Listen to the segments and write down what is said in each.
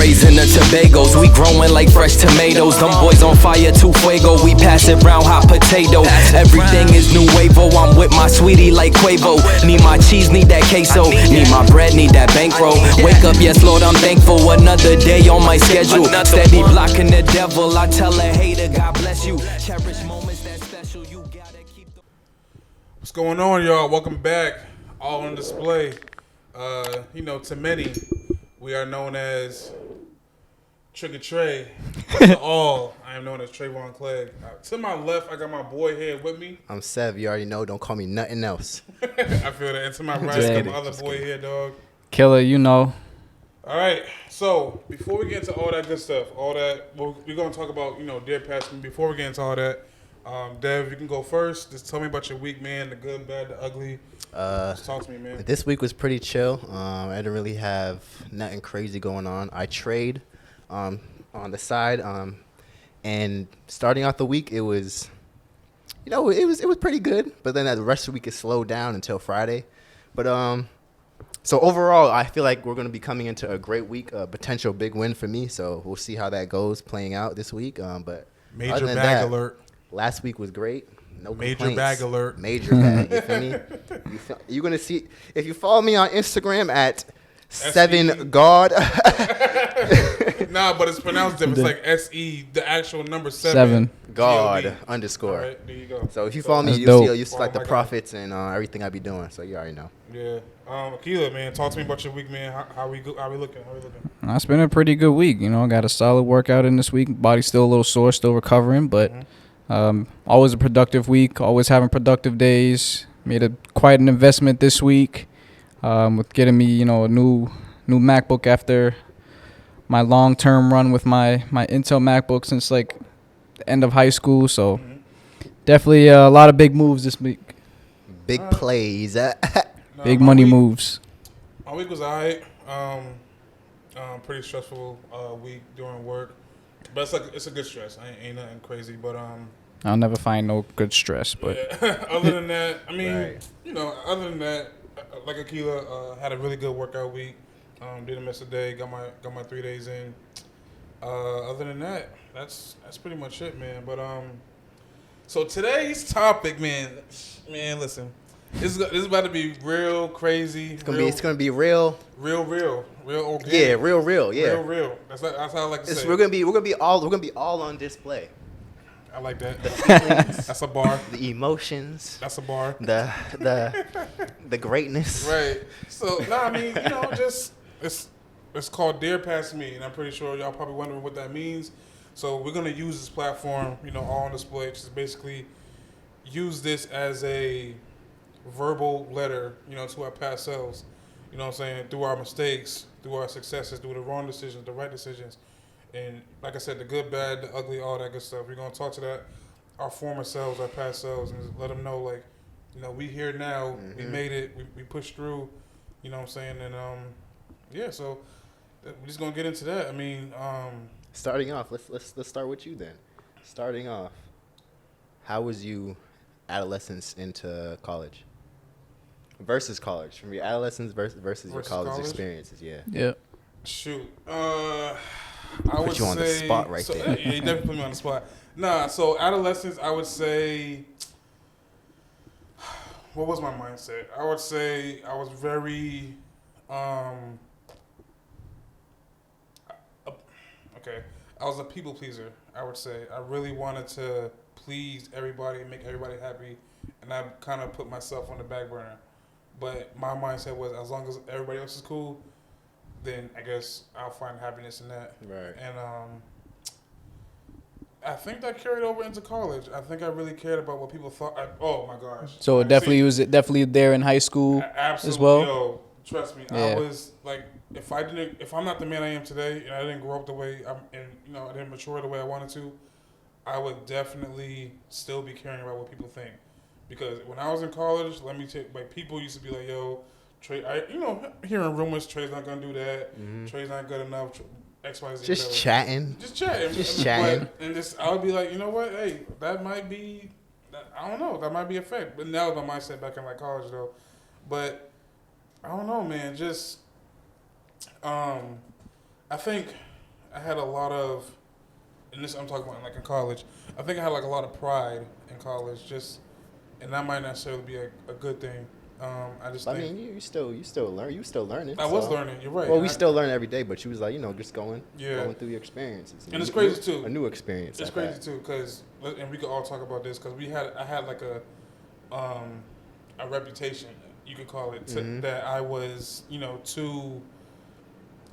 raising the Tobagos. We growing like fresh tomatoes. Them boys on fire, too fuego. We pass it round hot potato. Everything is nuevo. I'm with my sweetie like Quavo. Need my cheese, need that queso. Need my bread, need that bankroll. Wake up, yes Lord, I'm thankful. Another day on my schedule. Steady blocking the devil. I tell a hater, God bless you. Cherish moments that special. You gotta keep the... What's going on, y'all? Welcome back. All on display. To many, we are known as Trick or Trey. To all, I am known as Trayvon Clegg. To my left, I got my boy here with me. I'm Sev. You already know. Don't call me nothing else. I feel that. And to my right, I got my other boy here, dog. Killer, you know. All right. So before we get into all that good stuff, we're gonna talk about Dear Past Me. Before we get into all that, Dev, you can go first. Just tell me about your week, man. The good, bad, the ugly. Just talk to me, man. This week was pretty chill. I didn't really have nothing crazy going on. I trade on the side, and starting out the week, it was, it was pretty good. But then the rest of the week it slowed down until Friday. But so overall, I feel like we're going to be coming into a great week, a potential big win for me. So we'll see how that goes playing out this week. But major bag alert. Last week was great. No major complaints. Bag alert. Major bag. You feel me? You're going to see, if you follow me on Instagram at SevenGod. Nah, but it's pronounced different. It's like S-E, the actual number 7. God G-O-D. underscore. All right, there you go. So if you follow me, you'll see like the profits and everything I be doing. So you already know. Yeah. Akila, man, talk to me about your week, man. How we looking? It's been a pretty good week. Got a solid workout in this week. Body's still a little sore, still recovering, but always a productive week. Always having productive days. Made quite an investment this week with getting me, a new MacBook after my long-term run with my Intel MacBook since like the end of high school. So definitely a lot of big moves this week. Big plays. Big money moves. My week was alright. Pretty stressful week during work, but it's a good stress. Ain't nothing crazy, but I'll never find no good stress, but yeah. Other than that, I mean, Right. Other than that, like Akila, had a really good workout week. Didn't miss a day. Got my 3 days in. Other than that, that's pretty much it, man. But so today's topic, man, listen, this is about to be real crazy. It's gonna be real organic. Yeah, real. Yeah, real. That's how I like to say. We're gonna be all on display. I like that. The feelings, That's a bar. the emotions, That's a bar. the greatness. Right. So just it's called Dare Past Me, and I'm pretty sure y'all probably wondering what that means. So we're gonna use this platform, all on display, which is basically use this as a verbal letter, to our past selves. You know what I'm saying? Through our mistakes, through our successes, through the wrong decisions, the right decisions. And like I said, the good, bad, the ugly, all that good stuff. We're going to talk to our former selves, our past selves, and let them know, we here now, we made it, we pushed through, you know what I'm saying? And, so we're just going to get into that. I mean, Starting off, let's start with you then. Starting off, how was you adolescence into college? Versus college, from your adolescence versus your college experiences, yeah. yeah. Shoot. Put you on the spot right there. Yeah, you definitely put me on the spot. Nah, so adolescence, I would say, what was my mindset? I would say I was very, okay, I was a people pleaser, I would say. I really wanted to please everybody and make everybody happy, and I kind of put myself on the back burner. But my mindset was, as long as everybody else is cool, then I guess I'll find happiness in that. Right. And I think that carried over into college. I think I really cared about what people thought. Oh my gosh. So it was definitely there in high school Absolutely, as well. Yo, trust me, Yeah. I was like, if I'm not the man I am today, and I didn't grow up the way I didn't mature the way I wanted to, I would definitely still be caring about what people think. Because when I was in college, let me tell you, people used to be like, yo, Trey, hearing rumors, Trey's not going to do that. Mm-hmm. Trey's not good enough. X, Y, Z. Just chatting. And I would be like, you know what? Hey, that might be, I don't know. That might be a fact. But now my mindset back in college, though. But I don't know, man. Just, I think I had a lot of, and this I'm talking about like in college. I think I had like a lot of pride in college, and that might necessarily be a good thing. I just I think mean, you still learn. You still learning. I was learning. You're right. Well, we still learn every day, but you was like, just going through your experiences. And it's crazy too. A new experience. It's crazy too, cause and we could all talk about this, cause I had like a reputation, you could call it, that I was, too.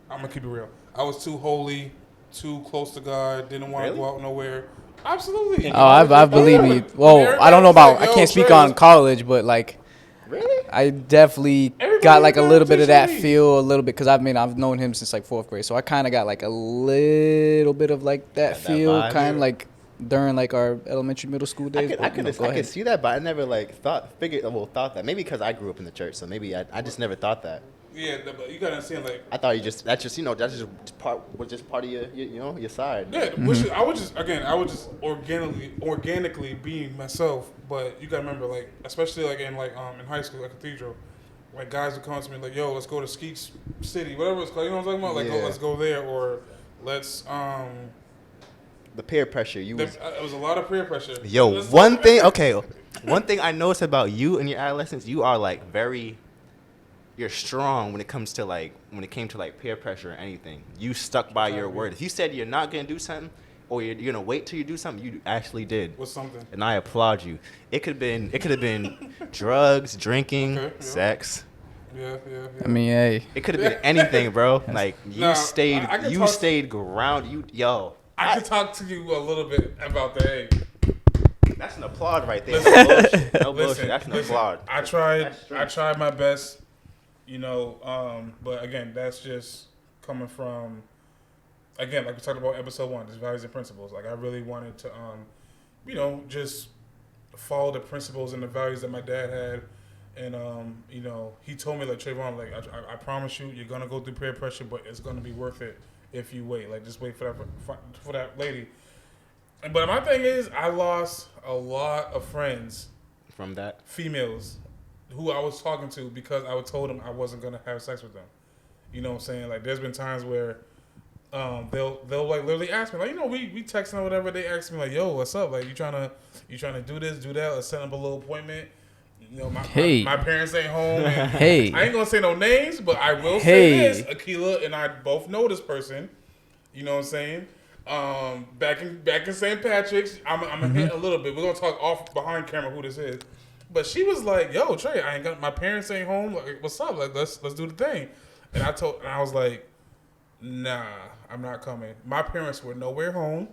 I'm gonna keep it real. I was too holy, too close to God. Didn't want to go out nowhere. Absolutely. Oh, I believe me. Well, I don't know about. I can't speak on college, but like. Really? I definitely got like a little bit of that feel, a little bit, because I've known him since like 4th grade, so I kind of got like a little bit of like that feel, kind of like during like our elementary, middle school days. I could see that, but I never like thought that. Maybe because I grew up in the church, so maybe I just never thought that. Yeah, but you gotta understand, like, I thought that's just part of your side. Yeah, which I would just organically being myself. But you gotta remember, like, especially like in high school at Cathedral, like guys would come to me like, "Yo, let's go to Skeets City, whatever it's called." You know what I'm talking about? Like, let's go there, or let's The peer pressure. It was a lot of peer pressure. Yo, one thing I noticed about you in your adolescence, you are like you're strong when it came to peer pressure or anything. You stuck by your word. If you said you're not gonna do something, or you're gonna wait till you do something, you actually did. What's something? And I applaud you. It could have been drugs, drinking, sex. Yeah. I mean, hey. It could have been anything, bro. Like stayed grounded. I could talk to you a little bit about the egg. That's an applaud right there. No bullshit. No bullshit. That's an applaud. I tried my best, but again, that's just coming from, again, like we talked about episode 1, just values and principles. Like I really wanted to, just follow the principles and the values that my dad had. And, he told me, like, Trayvon, like, I promise you, you're going to go through peer pressure, but it's going to be worth it if you wait. Like, just wait for that lady. But my thing is, I lost a lot of friends. From that? Females who I was talking to because I told them I wasn't going to have sex with them. You know what I'm saying? Like, there's been times where they'll like literally ask me, like, we texting or whatever. They ask me, like, yo, what's up? Like, you trying to do this, do that, or set up a little appointment? My parents ain't home. And hey. I ain't going to say no names, but I will say this. Akila and I both know this person. You know what I'm saying? Back in St. Patrick's, I'm gonna hit a little bit. We're gonna talk off behind camera who this is. But she was like, "Yo, Trey, my parents ain't home. Like, what's up? Like, let's do the thing." And I was like, "Nah, I'm not coming." My parents were nowhere home,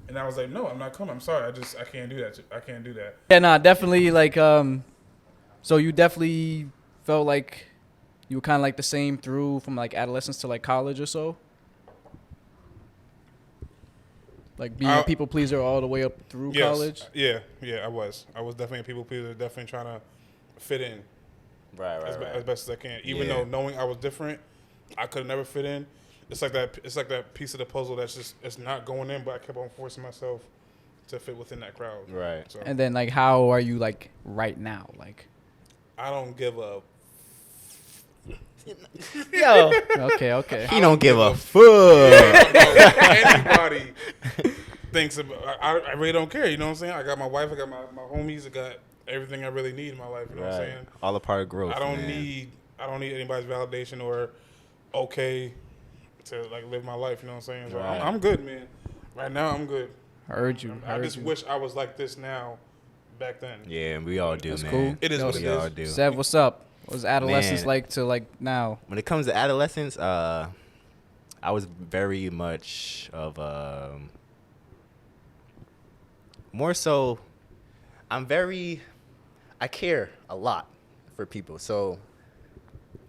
and I was like, "No, I'm not coming. I'm sorry. I can't do that. I can't do that." Yeah, nah, definitely like so you definitely felt like you were kind of like the same through from like adolescence to like college or so. Like being a people pleaser all the way up through college? Yeah, I was. I was definitely a people pleaser, definitely trying to fit in. Right. As best as I can. Even though knowing I was different, I could have never fit in. It's like that piece of the puzzle it's not going in, but I kept on forcing myself to fit within that crowd. Right. So, and then like how are you like right now? Like I don't give a Yo. Okay. He don't give a fuck. Anybody thinks about. I really don't care. You know what I'm saying? I got my wife. I got my homies. I got everything I really need in my life. You know what I'm saying? All a part of growth. I don't need anybody's validation or okay to like live my life. You know what I'm saying? So I'm good, man. Right now, I'm good. I heard you. I just wish I was like this now. Back then. Yeah, we all do, That's man. cool. It is what it is. We all do. Sev, what's up? What's adolescence like to like now? When it comes to adolescence, I was very much of more so. I care a lot for people. So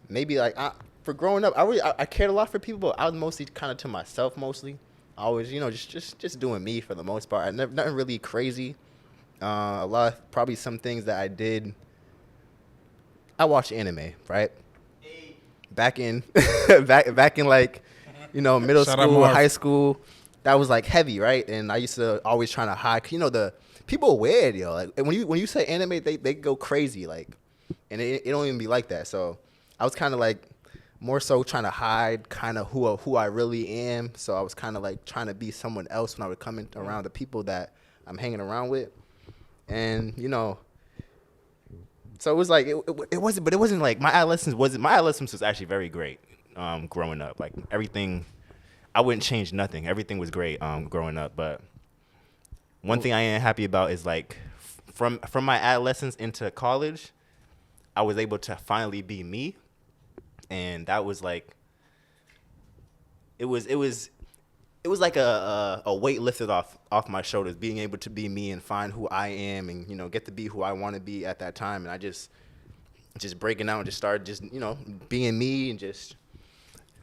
maybe like for growing up, I cared a lot for people, but I was mostly kind of to myself mostly. I always, just doing me for the most part. Nothing really crazy. A lot of probably some things that I did. I watched anime, right? Back in back in like, middle school, high school, that was like heavy, right? And I used to always trying to hide. The people are weird, yo. Like when you say anime, they go crazy, like, and it don't even be like that. So I was kind of like more so trying to hide kind of who I really am. So I was kind of like trying to be someone else when I would come in around the people that I'm hanging around with. And, you know, so it was like, it wasn't like my adolescence was actually very great growing up. Like everything, I wouldn't change nothing. Everything was great growing up. But one thing I ain't happy about is like from my adolescence into college, I was able to finally be me. And that was like, it was like a weight lifted off my shoulders, being able to be me and find who I am and, you know, get to be who I want to be at that time. And I just breaking out and just started just, you know, being me and just.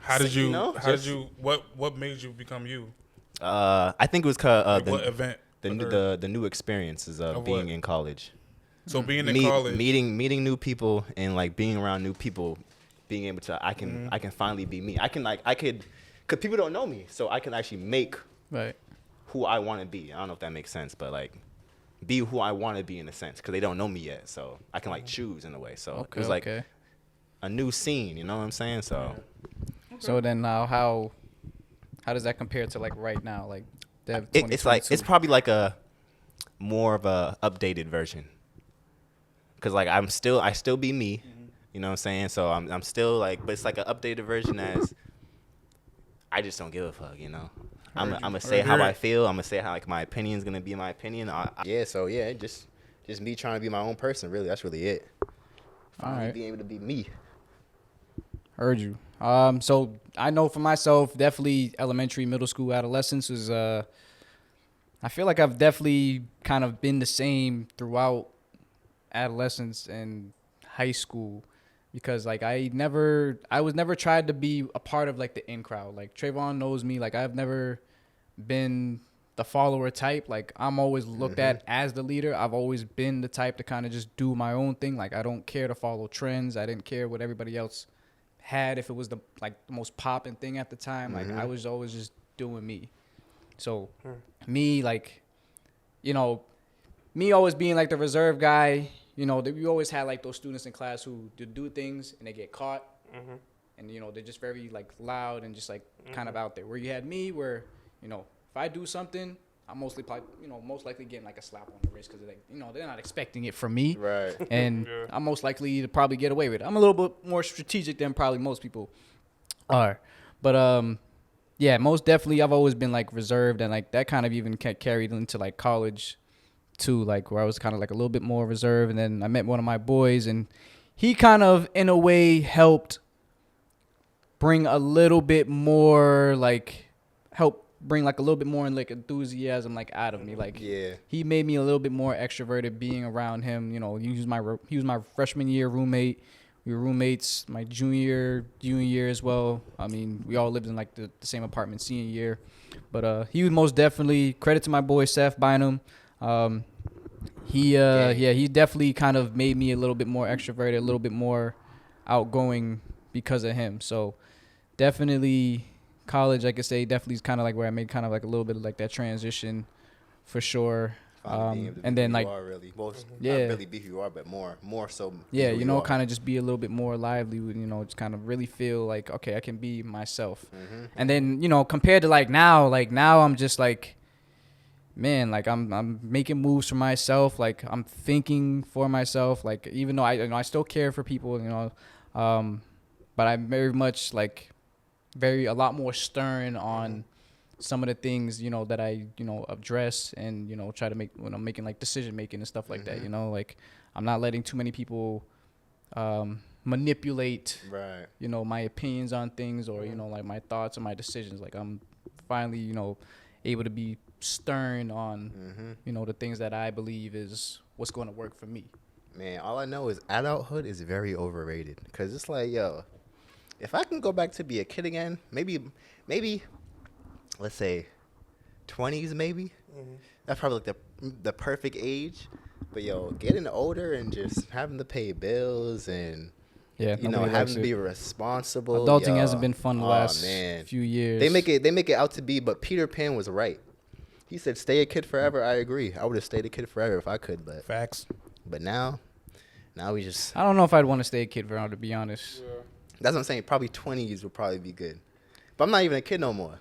What made you become you? I think it was what event? The new experiences of being what? In college. So being in college, meeting new people and like being around new people, being able to I can finally be me. Cause people don't know me, so I can actually make who I want to be. I don't know if that makes sense, but like be who I want to be in a sense, cause they don't know me yet, so I can like choose in a way. So it was like a new scene, you know what I'm saying? So. So then now, how does that compare to like right now, like it's probably like a more of a updated version. Cause like I still be me, you know what I'm saying? So I'm still like, but it's like an updated version as I just don't give a fuck, you know. I'm gonna say how I feel. I'm gonna say how like my opinion's gonna be my opinion. Just me trying to be my own person. Really, that's really it. Finally being able to be me. Heard you. So I know for myself, definitely elementary, middle school, adolescence was. I feel like I've definitely kind of been the same throughout adolescence and high school, because like I was never tried to be a part of like the in crowd. Like Trayvon knows me. Like I've never been the follower type. Like I'm always looked at as the leader. I've always been the type to kind of just do my own thing. Like I don't care to follow trends. I didn't care what everybody else had, if it was the most popping thing at the time. Like I was always just doing me. So me, like, you know, me always being like the reserve guy, you know, we always had like those students in class who do things and they get caught, and you know they're just very like loud and just like kind of out there. Where you had me, where, you know, if I do something, I'm most likely getting like a slap on the wrist, because like, you know, they're not expecting it from me, right? And I'm most likely to probably get away with it. I'm a little bit more strategic than probably most people are, but yeah, most definitely I've always been like reserved, and like that kind of even carried into like college too, like where I was kind of like a little bit more reserved. And then I met one of my boys, and he kind of in a way helped bring a little bit more like enthusiasm like out of me. Like he made me a little bit more extroverted being around him. You know, he was my freshman year roommate. We were roommates my junior year as well. I mean, we all lived in like the same apartment senior year. But he was most definitely, credit to my boy Seth Bynum. He definitely kind of made me a little bit more extroverted, a little bit more outgoing because of him. So definitely college, I could say, definitely is kind of like where I made kind of like a little bit of like that transition for sure. And then like, not really be who you are, but more so. Yeah, you know, kind of just be a little bit more lively, you know, just kind of really feel like, okay, I can be myself. And then, you know, compared to like now I'm just like, man, like I'm making moves for myself. Like I'm thinking for myself. Like even though I still care for people, you know, but I'm very much like a lot more stern on some of the things, you know, that I, you know, address and, you know, try to make when I'm making like decision making and stuff like that. You know, like I'm not letting too many people manipulate, you know, my opinions on things, or, you know, like my thoughts or my decisions. Like I'm finally, you know, able to be stern on, you know, the things that I believe is what's going to work for me. Man, all I know is adulthood is very overrated, because it's like, yo, if I can go back to be a kid again, maybe let's say 20s, maybe. That's probably like the perfect age. But yo, getting older and just having to pay bills and you know, having to be responsible. Adulting hasn't been fun the last few years. They make it out to be, but Peter Pan was right. He said, "Stay a kid forever." I agree. I would have stayed a kid forever if I could, but facts. But now we just. I don't know if I'd want to stay a kid forever, to be honest. That's what I'm saying. Probably 20s would probably be good. But I'm not even a kid no more.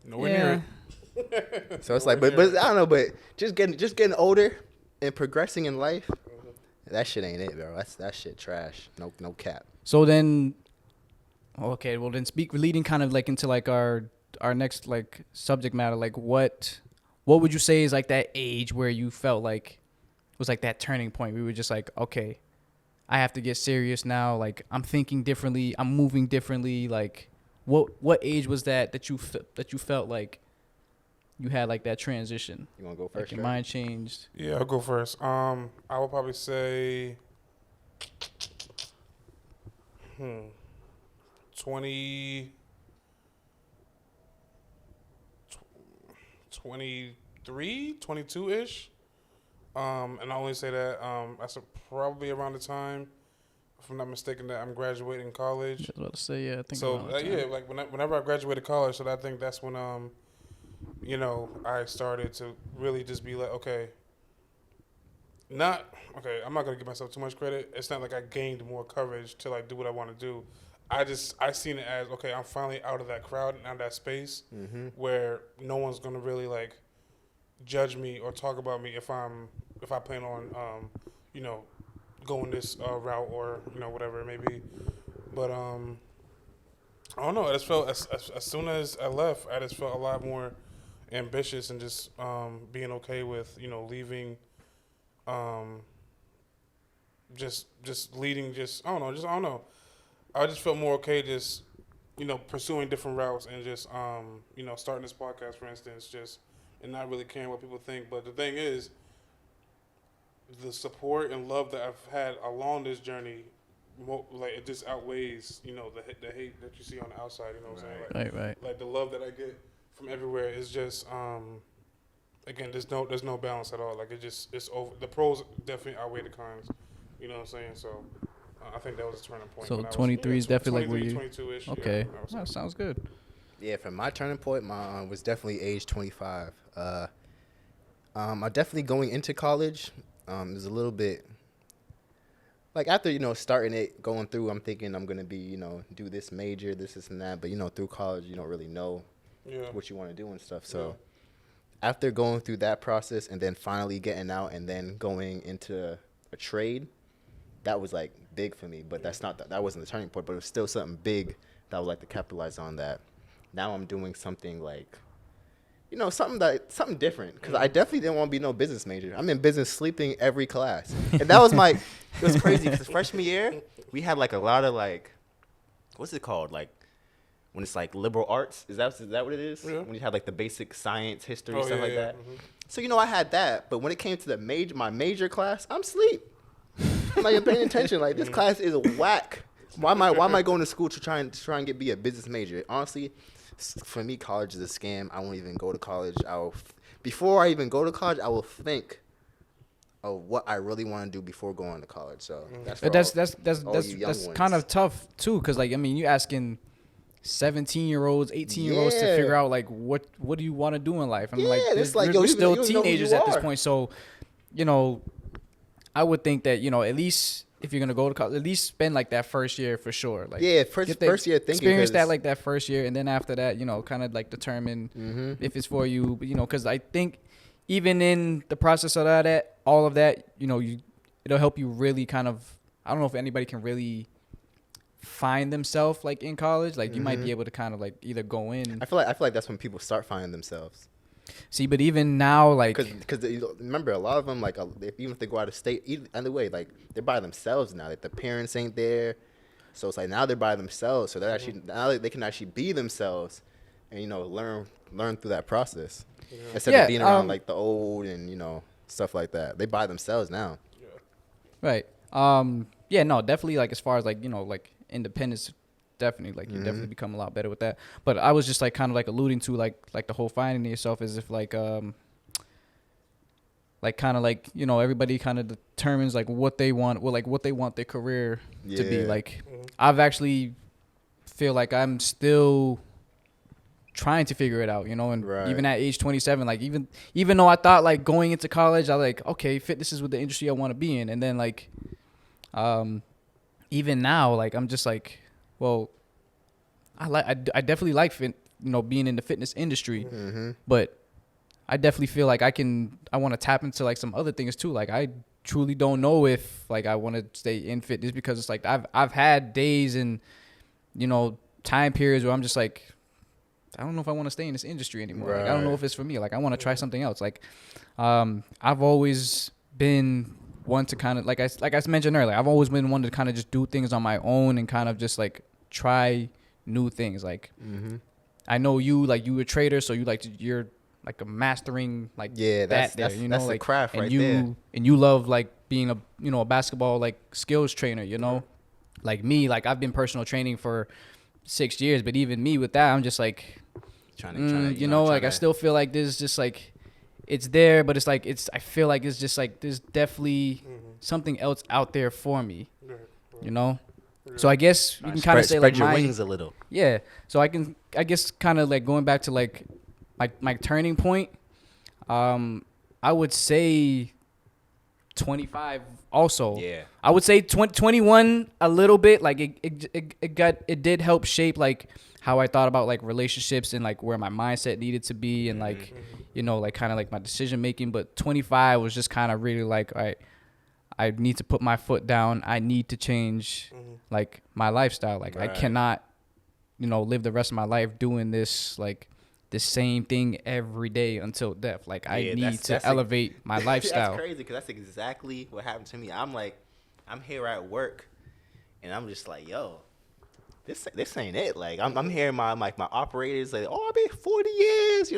Nowhere near it. So it's like, but I don't know. But just getting older and progressing in life, that shit ain't it, bro. That shit trash. No cap. So then, okay, well then leading kind of like into like our next like subject matter, like what would you say is like that age where you felt like was like that turning point? We were just like, okay, I have to get serious now. Like I'm thinking differently. I'm moving differently. Like what age was that you felt like you had like that transition? You want to go Like first? your mind changed. Yeah, I'll go first. I would probably say 20, 23, 22-ish. And I only say that that's probably around the time, if I'm not mistaken, that I'm graduating college. I was about to say, yeah, I think So around that time. yeah, like whenever I graduated college, so I think that's when I started to really just be like, okay, I'm not gonna give myself too much credit. It's not like I gained more courage to like do what I want to do. I seen it as, okay, I'm finally out of that crowd and out of that space where no one's gonna really like judge me or talk about me if I plan on going this route or whatever it may be. But I don't know. I just felt as soon as I left, I just felt a lot more ambitious and just being okay with leaving. Just leading. I don't know. I just felt more okay just pursuing different routes and just starting this podcast, for instance, and not really caring what people think. But the thing is, the support and love that I've had along this journey, like it just outweighs the hate that you see on the outside. You know what I'm saying? Right. Like the love that I get from everywhere is just again, there's no balance at all. Like it's over. The pros definitely outweigh the cons. You know what I'm saying? So I think that was a turning point. So when I was- 23 is definitely like where you 22-ish. okay. Yeah, I would say. That sounds good. Yeah, for my turning point, my was definitely age 25. I definitely going into college. Was a little bit like after starting it, going through. I'm thinking I'm gonna be do this major, this and that. But through college, you don't really know what you want to do and stuff. So after going through that process and then finally getting out and then going into a trade, that was like big for me. But that wasn't the turning point. But it was still something big that I would like to capitalize on. That now I'm doing something like. Something different, because I definitely didn't want to be no business major. I'm in business sleeping every class. And that was it was crazy, because freshman year, we had like a lot of like, what's it called? Like, when it's like liberal arts, is that what it is? Yeah. When you have like the basic science, history, stuff like that. Mm-hmm. So, I had that, but when it came to my major class, I'm asleep. I'm not even paying attention. Like, this class is whack. Why am I going to school to try and be a business major? Honestly, for me, college is a scam. I won't even go to college. Before I even go to college, I will think of what I really want to do before going to college. So that's kind of tough too, because like you asking 17-year-olds, 18-year-olds to figure out like what do you want to do in life? We're still teenagers at this point, so I would think that at least. If you're gonna go to college, at least spend like that first year for sure. Like first year thinking. Experience that like that first year, and then after that, kind of like determine if it's for you. Because I think even in the process of all of that, it'll help you really kind of. I don't know if anybody can really find themselves like in college. Like you might be able to kind of like either go in. I feel like that's when people start finding themselves. See, but even now, like, because remember, a lot of them, like, even if they go out of state, either way, like, they're by themselves now. Like, the parents ain't there, so it's like now they're by themselves. So they're actually now they can actually be themselves, and learn through that process instead of being around like the old and stuff like that. They by themselves now. Right. No, definitely. Like as far as like like independence. Definitely, like you definitely become a lot better with that. But I was just like kind of like alluding to like the whole finding yourself as if like kind of like everybody kind of determines like what they want, what they want their career to be. Like I've actually feel like I'm still trying to figure it out, and even at age 27, like even though I thought like going into college, I like okay, fitness is what the industry I want to be in, and then like even now like I'm just like. well, I definitely like being in the fitness industry, but I definitely feel like I want to tap into like some other things too. Like I truly don't know if like I want to stay in fitness, because it's like I've had days and time periods where I'm just like, I don't know if I want to stay in this industry anymore. Like I don't know if it's for me. Like I want to try something else. Like I've always been one to kind of like I mentioned earlier, I've always been one to kind of just do things on my own and kind of just like try new things. Like I know you a trader, so you're like a mastering like that's that's like the craft and right you there. and you love like being a basketball like skills trainer, like me, like I've been personal training for 6 years, but even me with that, I'm just like I still feel like there's just like it's there, but it's like I feel like it's just like there's definitely something else out there for me, So I guess you can kind of say like spread your wings a little. Yeah. So I guess kind of like going back to like my turning point, I would say 25 also. Yeah. I would say 21 a little bit. Like it did help shape like how I thought about like relationships and like where my mindset needed to be and like, like kind of like my decision making. But 25 was just kind of really like, I need to put my foot down. I need to change like my lifestyle. Like I cannot, live the rest of my life doing this, like the same thing every day until death. Like I need to elevate my lifestyle. That's crazy because that's exactly what happened to me. I'm like, I'm here at work and I'm just like, yo, this ain't it. Like I'm hearing my operators like, oh, I've been 40 years,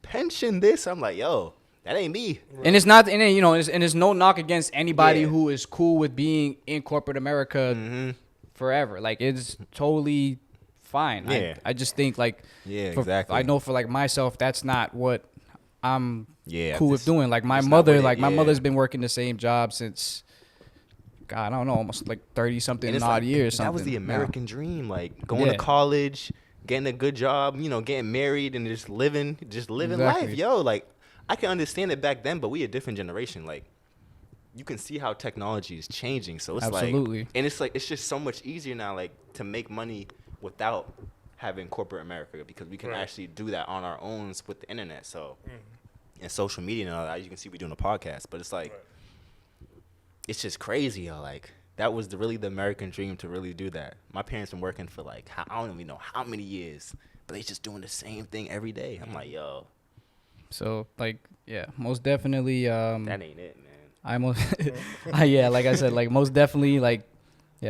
pension this. I'm like, yo, that ain't me. And it's not, and it's no knock against anybody who is cool with being in corporate America forever. Like it's totally fine. Yeah. I just think like, exactly. I know for like myself, that's not what I'm cool with just, doing. Like my mother's been working the same job since, God, I don't know, almost like 30 something odd years. That was the American dream. Like going to college, getting a good job, getting married and just living life. Yo, like I can understand it back then, but we a different generation. Like you can see how technology is changing. So it's absolutely. And it's just so much easier now, like to make money without having corporate America, because we can actually do that on our own with the internet. So and social media and all that, you can see we're doing a podcast, but it's like it's just crazy, yo. Like that was really the American dream to really do that. My parents been working for like I don't even know how many years, but they just doing the same thing every day. I'm like, yo. So like most definitely that ain't it, man. Like I said, like most definitely like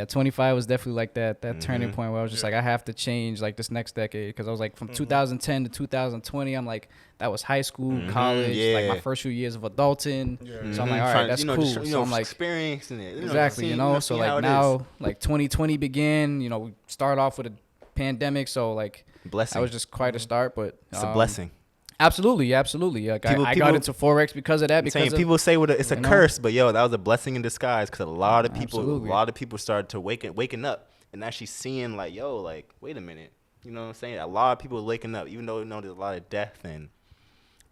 25 was definitely like that turning point where I was just like, I have to change like this next decade, because I was like from 2010 to 2020, I'm like, that was high school, college, like my first few years of adulting. So I'm like, all right, that's cool. So I'm like experiencing it. Exactly, so like now like 2020 began, we start off with a pandemic, so like blessing. That was just quite a start, but it's a blessing. Absolutely. Like I got into Forex because of that. People say it's a curse, but yo, that was a blessing in disguise, because a lot of people started to waking up and actually seeing like, yo, like wait a minute, you know what I'm saying? A lot of people are waking up, even though there's a lot of death and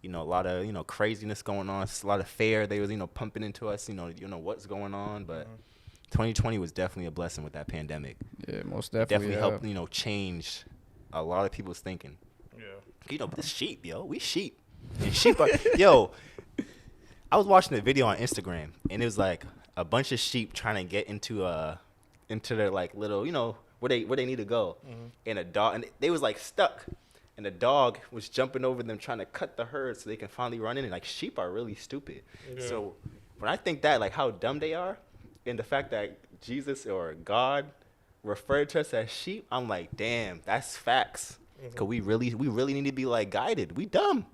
a lot of craziness going on. It's a lot of fear they was pumping into us. You know what's going on, but 2020 was definitely a blessing with that pandemic. Yeah, most definitely. It definitely helped change a lot of people's thinking. This sheep, yo. We sheep. And sheep are, yo, I was watching a video on Instagram, and it was like a bunch of sheep trying to get into their like little, where they need to go. And a dog, and they was like stuck. And the dog was jumping over them trying to cut the herd so they can finally run in. And like sheep are really stupid. Yeah. So when I think that, like how dumb they are, and the fact that Jesus or God referred to us as sheep, I'm like, damn, that's facts. Cause we really need to be like guided. We dumb.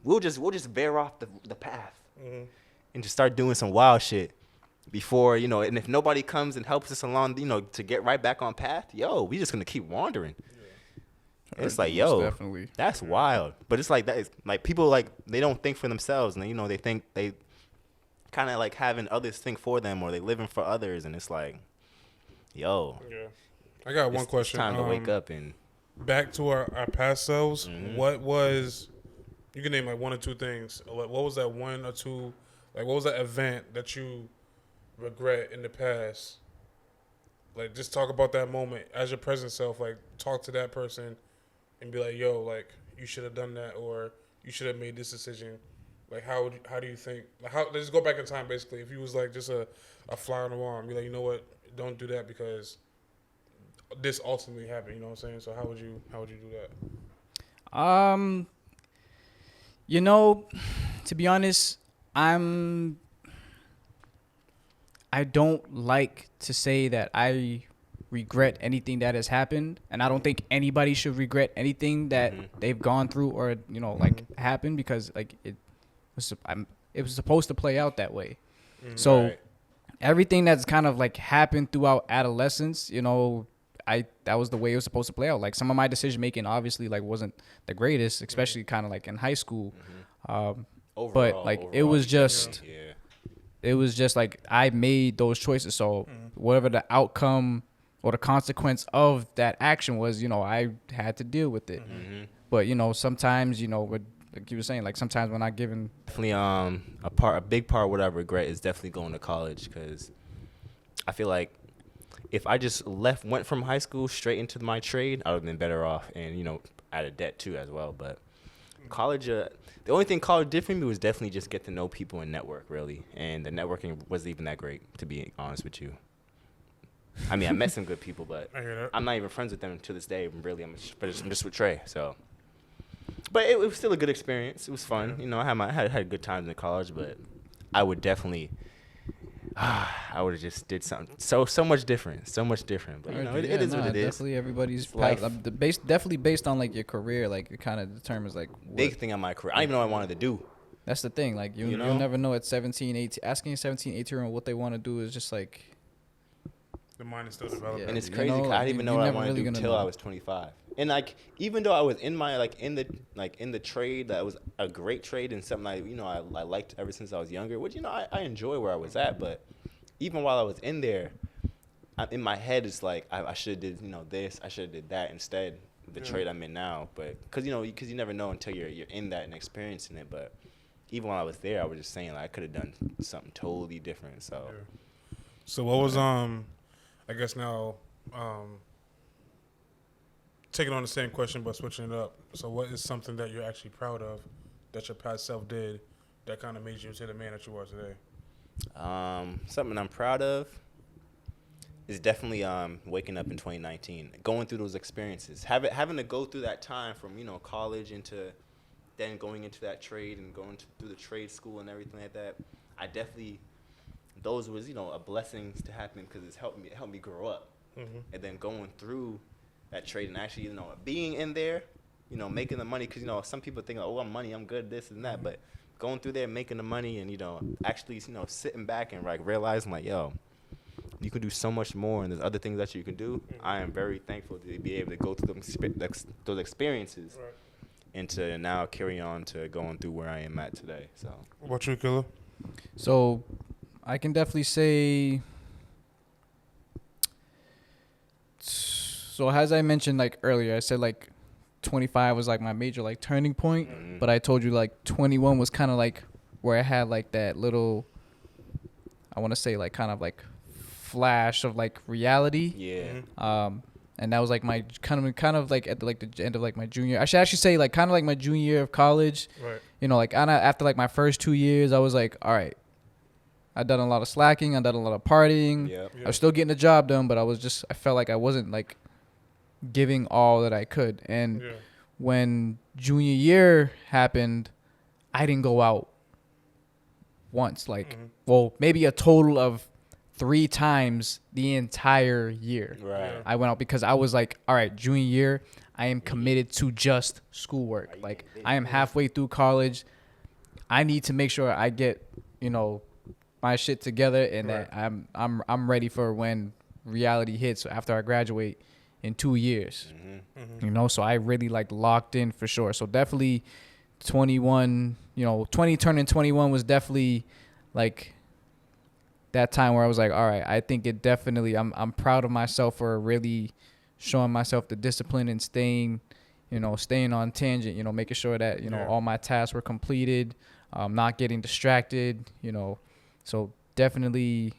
We'll just veer off the path and just start doing some wild shit before, and if nobody comes and helps us along, to get right back on path, yo, we just gonna keep wandering. Yeah. It's like, yo, definitely. That's wild. But it's like that is like people like they don't think for themselves, and they think they kind of like having others think for them, or they living for others, and it's like, yo. Yeah. I got one question. It's time to wake up and. Back to our past selves, what was, you can name like one or two things. What was that one or two, like what was that event that you regret in the past? Like, just talk about that moment as your present self. Like, talk to that person and be like, yo, like, you should have done that, or you should have made this decision. Like, how do you think? Like, let's go back in time, basically. If you was, like, just a fly on the wall and be like, you know what, don't do that because this ultimately happened, you know what I'm saying? So how would you do that? You know, to be honest, I don't like to say that I regret anything that has happened, and I don't think anybody should regret anything that they've gone through or like happened, because like it was supposed to play out that way. So Right. everything that's kind of like happened throughout adolescence, you know, that was the way it was supposed to play out. Like some of my decision making obviously like wasn't the greatest, especially kind of like in high school. But like it was just like I made those choices. So whatever the outcome or the consequence of that action was, you know, I had to deal with it. But you know, sometimes, you know, like you were saying, like sometimes when I given Definitely, a big part of what I regret is definitely going to college, because I feel like if I just went from high school straight into my trade, I would have been better off, and you know, out of debt too as well. But college, the only thing college did for me was definitely just get to know people and network, really, and the networking wasn't even that great, to be honest with you. I mean, I met some good people, but I hear that. I'm not even friends with them to this day. Really, I'm just with Trey. So, but it was still a good experience. It was fun. You know, I had good times in college, but I would definitely. I would have just did something so much different. But you know, it is what it is. Definitely everybody's Life. definitely based on like your career, like it kind of determines like Big thing on my career. I didn't even know what I wanted to do. That's the thing. Like You know? you'll never know at 17, 18. Asking a 17, 18-year-old what they want to do is just like. The mind is still developing. And it's You crazy. know, 'Cause I didn't even know you're what I never wanted really to do gonna until know. I was 25. And like, even though I was in my in the trade that was a great trade and something I liked ever since I was younger. Which I enjoy where I was at. But even while I was in there, in my head it's like I should have did this. I should have did that instead. The trade I'm in now. But because you never know until you're in that and experiencing it. But even while I was there, I was just saying like I could have done something totally different. So. Yeah. So what was I guess now, taking on the same question but switching it up. So what is something that you're actually proud of that your past self did that kind of made you into the man that you are today? Something I'm proud of is definitely waking up in 2019, going through those experiences, having to go through that time from college into then going into that trade and going through the trade school and everything like that. I definitely. Those was a blessings to happen because it helped me grow up, and then going through that trade and actually being in there, making the money, because some people think I'm money, I'm good, this and that, but going through there making the money and actually sitting back and like realizing like yo, you can do so much more and there's other things that you can do. I am very thankful to be able to go through those experiences and to now carry on to going through where I am at today. So What about you, Killer? So I can definitely say. So as I mentioned like earlier, I said like 25 was like my major like turning point, but I told you like 21 was kind of like where I had like that little, I want to say like kind of like flash of like reality. yeah. And that was like my kind of like at the end of like my junior. I should actually say like kind of like my junior year of college. Right. Like after like my first 2 years, I was like, all right. I done a lot of slacking. I done a lot of partying. Yep. I was still getting the job done, but I felt like I wasn't like giving all that I could. And when junior year happened, I didn't go out once. Like, well, maybe a total of 3 times the entire year. Right. I went out because I was like, all right, junior year, I am committed to just schoolwork. Like, I am halfway through college. I need to make sure I get, my shit together and that I'm ready for when reality hits after I graduate in 2 years. So I really like locked in for sure. So definitely 21, 20 turning 21 was definitely like that time where I was like, all right, I think it definitely, I'm proud of myself for really showing myself the discipline and staying on tangent, making sure that, all my tasks were completed, not getting distracted, So definitely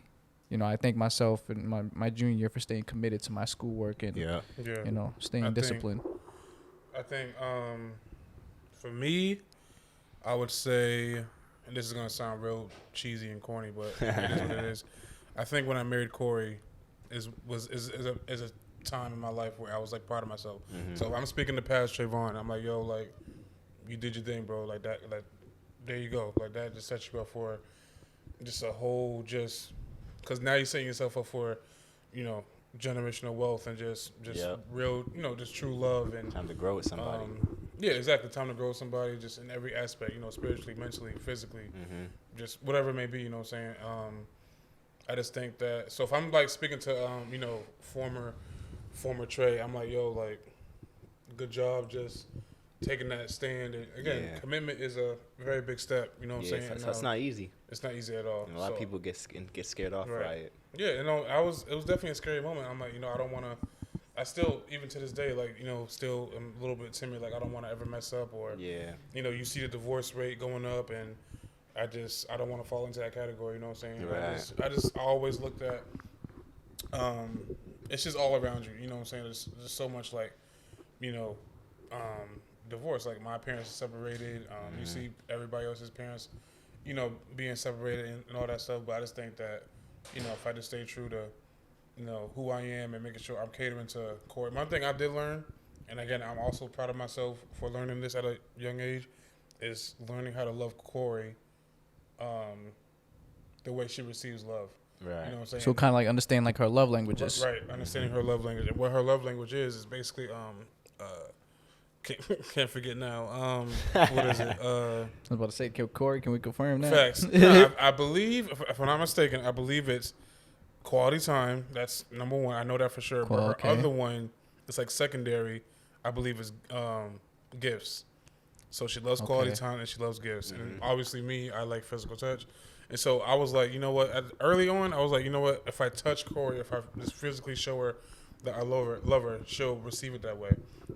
I thank myself in my junior year for staying committed to my schoolwork and Yeah. staying disciplined. I think for me, I would say, and this is gonna sound real cheesy and corny, but it is what it is. I think when I married Corey, is a time in my life where I was like proud of myself. Mm-hmm. So I'm speaking to past Trayvon. I'm like, yo, like you did your thing, bro. Like that, like there you go. Like that just sets you up for just a whole because now you're setting yourself up for, generational wealth and just real, just true love and time to grow with somebody. Yeah, exactly. Time to grow with somebody, just in every aspect, spiritually, mentally, physically, just whatever it may be. You know what I'm saying? I just think that. So if I'm like speaking to former Trey, I'm like, yo, like, good job, just taking that stand. And again, commitment is a very big step. You know what I'm saying? It's not easy. It's not easy at all. And a lot of people get scared off by it. Yeah, it was definitely a scary moment. I'm like, I don't want to. I still, even to this day, like, still am a little bit timid. Like, I don't want to ever mess up or, you see the divorce rate going up, and I don't want to fall into that category. You know what I'm saying? Right. I always looked at. It's just all around you. You know what I'm saying? There's so much like, divorce. Like my parents are separated. You see everybody else's parents, being separated and all that stuff. But I just think that, if I just stay true to, who I am and making sure I'm catering to Corey. One thing I did learn, and again, I'm also proud of myself for learning this at a young age, is learning how to love Corey, the way she receives love. Right. You know what I'm saying? So kind of like understand like her love languages. Right. Understanding her love language. And what her love language is basically can't forget now. What is it? I was about to say, Corey, can we confirm that? Facts. No, I believe, if I'm not mistaken, I believe it's quality time. That's number one. I know that for sure. But her other one, it's like secondary, I believe is gifts. So she loves quality time and she loves gifts. And obviously me, I like physical touch. And so I was like, you know what? Early on, I was like, you know what? If I touch Corey, if I just physically show her that I love her, she'll receive it that way.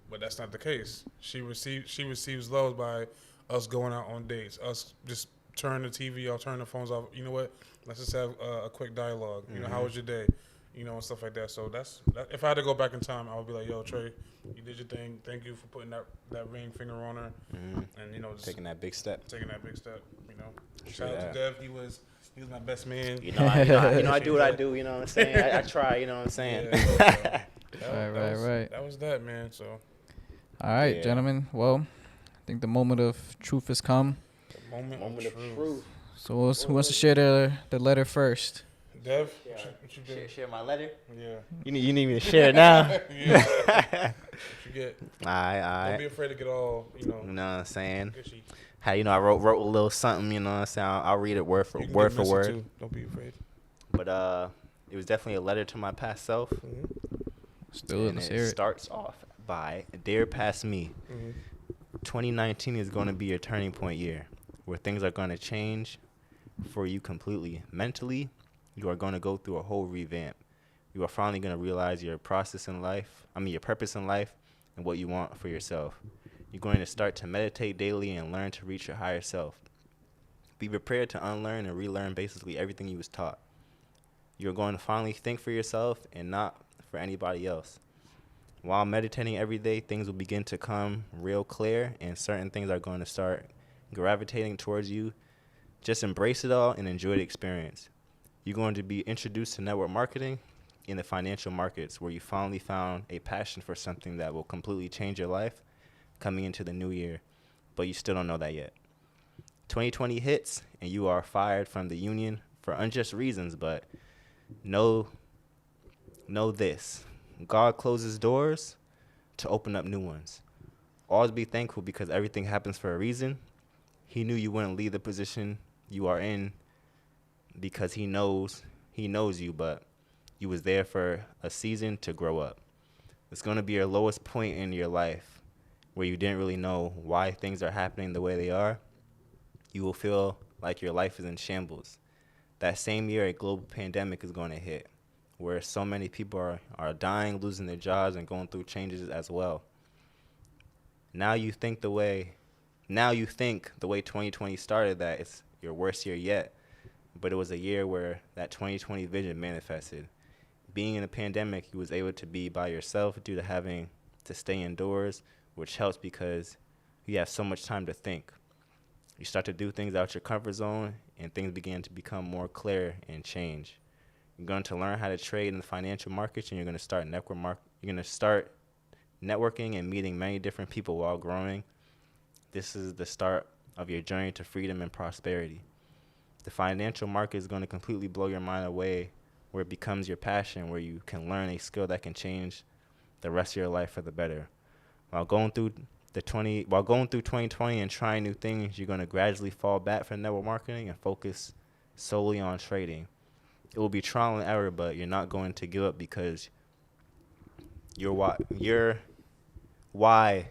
But that's not the case. She receives love by us going out on dates, us just turn the TV off, turn the phones off. You know what? Let's just have a quick dialogue. How was your day? And stuff like that. So that's if I had to go back in time, I would be like, yo, Trey, you did your thing. Thank you for putting that ring finger on her, and just taking that big step. Shout out to Dev. He was my best man. I do what I do. You know what I'm saying? I try. You know what I'm saying? Yeah, Right. That was that, man. So. All right, gentlemen. Well, I think the moment of truth has come. The moment of truth. So who wants to share the letter first? Dev, what you do? Share my letter? Yeah. You need me to share it now? Yeah. What you get? All right. Don't be afraid to get all, You know what I'm saying? Gushy. How I wrote a little something, you know what I'm saying? I'll read it word for word. Too. Don't be afraid. But it was definitely a letter to my past self. Still in the series. It starts off by, Dear Past Me. 2019 is going to be your turning point year where things are going to change for you completely. Mentally, you are going to go through a whole revamp. You are finally going to realize your purpose in life and what you want for yourself. You're going to start to meditate daily and learn to reach your higher self. Be prepared to unlearn and relearn basically everything you was taught. You're going to finally think for yourself and not for anybody else. While meditating every day, things will begin to come real clear and certain things are going to start gravitating towards you. Just embrace it all and enjoy the experience. You're going to be introduced to network marketing in the financial markets where you finally found a passion for something that will completely change your life coming into the new year, but you still don't know that yet. 2020 hits and you are fired from the union for unjust reasons, but know this. God closes doors to open up new ones. Always be thankful because everything happens for a reason. He knew you wouldn't leave the position you are in because he knows you, but you was there for a season to grow up. It's going to be your lowest point in your life where you didn't really know why things are happening the way they are. You will feel like your life is in shambles. That same year, a global pandemic is going to hit, where so many people are dying, losing their jobs, and going through changes as well. Now you think the way 2020 started, that it's your worst year yet. but it was a year where that 2020 vision manifested. Being in a pandemic, you was able to be by yourself due to having to stay indoors, which helps because you have so much time to think. You start to do things out your comfort zone, and things begin to become more clear and change. You're going to learn how to trade in the financial markets, and you're going to start networking and meeting many different people while growing. This is the start of your journey to freedom and prosperity. The financial market is going to completely blow your mind away, where it becomes your passion, where you can learn a skill that can change the rest of your life for the better. While going through 2020 and trying new things, you're going to gradually fall back from network marketing and focus solely on trading. It will be trial and error, but you're not going to give up because your why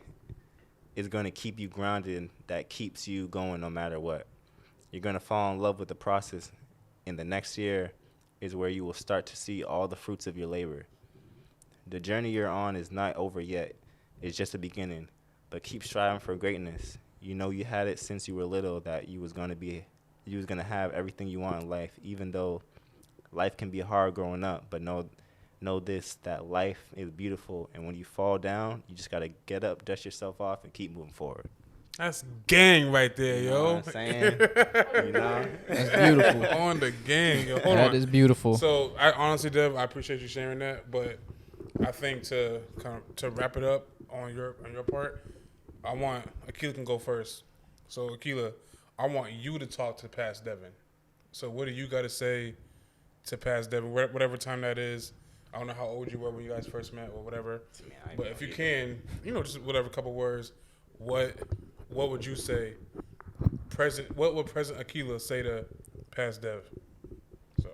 is going to keep you grounded, and that keeps you going no matter what. You're going to fall in love with the process, and the next year is where you will start to see all the fruits of your labor. The journey you're on is not over yet. It's just the beginning, but keep striving for greatness. You know you had it since you were little that you was going to have everything you want in life, even though life can be hard growing up, but know this, that life is beautiful, and when you fall down, you just got to get up, dust yourself off, and keep moving forward. That's gang right there, You yo. know what I'm saying? You know? That's beautiful. On the gang, yo. Hold That on. is beautiful. So I honestly, Dev, I appreciate you sharing that, but I think to wrap it up on your part, I want Akila can go first. So Akila, I want you to talk to past Devin. So what do you got to say to past Devin, whatever time that is? I don't know how old you were when you guys first met or whatever, but if you can, just whatever couple words, what would you say? What would Present Akila say to past Dev? So